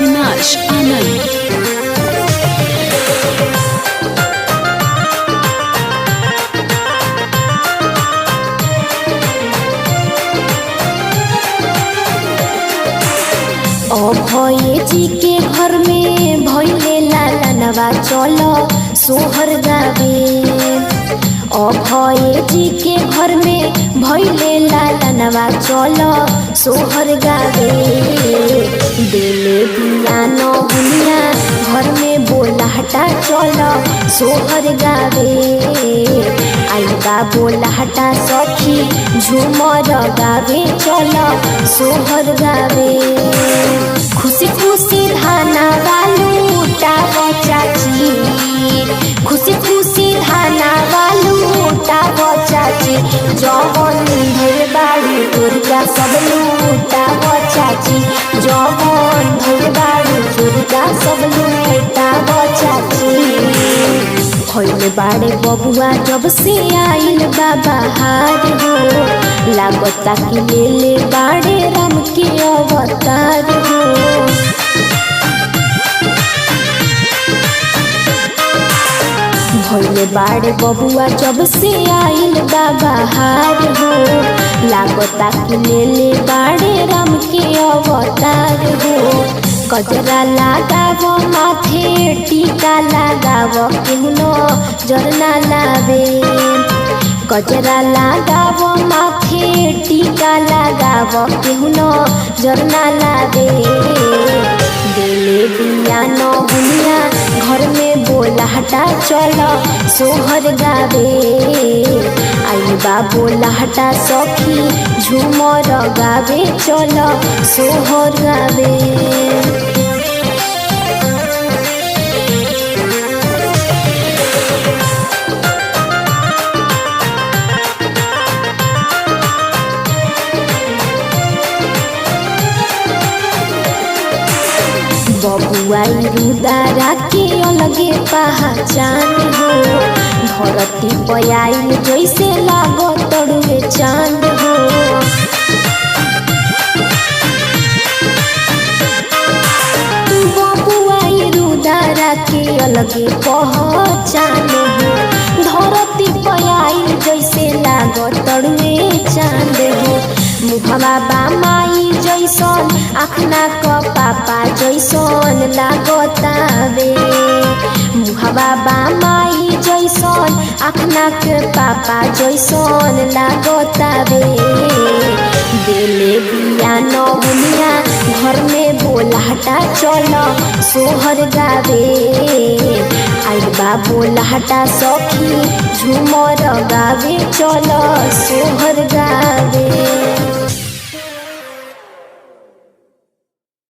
अविनाश आनंद। अभय जी के घर में भइले लालनवा चलो सोहर गावे। अभय जी के घर में भइले लालनवा चलो सोहर गावे। दिले दिया नहुनिया घर में बोलाहटा चलो सोहर गावे। आइबा बोलाहटा सखी झूमर गावे चलो सोहर गावे। खुशी खुशी धाना वालूटा चाची, खुशी खुशी धाना वालूटा चाची। जवन धैर बाड़ी दुर्गा सब लूटा चाची, जवन धैर बाड़ी दुर्गा सब लूटा चाची। भइल बाड़े बबुआ जब से आइल बाबा हार हो, लागता कि ले ले बाड़े राम के अवतार हो। भइल बाड़े बबुआ जब से आइल बाबा हार हो, लागता कि ले ले बाड़े राम के अवतार हो। कजरा लगाव माथे टीका लगाव केहुनो जरना लावे। कजरा लगाव माथे टीका लगाव केहुनो जरना लावे। दिले दिया नहुनिया घर में बोलाहटा चलो सोहर गावे। आइबा बोलाहटा सखी झूमर गावे चलो सोहर गावे। बबुआई रुदारा के अलगे पहचान हो, धरती पयाइल जैसे लागो तड़ुए चांद हो। बबुआई रुदारा के अलगे पहचान हो, धरती पयाइल जैसे लागो तड़ुए चांद हो। मुहवा बामाई जैसन आखना क पापा जैसन लागतावे। मुहवा बामाई जैसन आखना के पापा जैसन लागतावे। दिले बिया नहुनिया घर में बोलाहटा चलो सोहर गावे। आइबा बोलाहटा सखी झूमर गावे चलो सोहर गावे।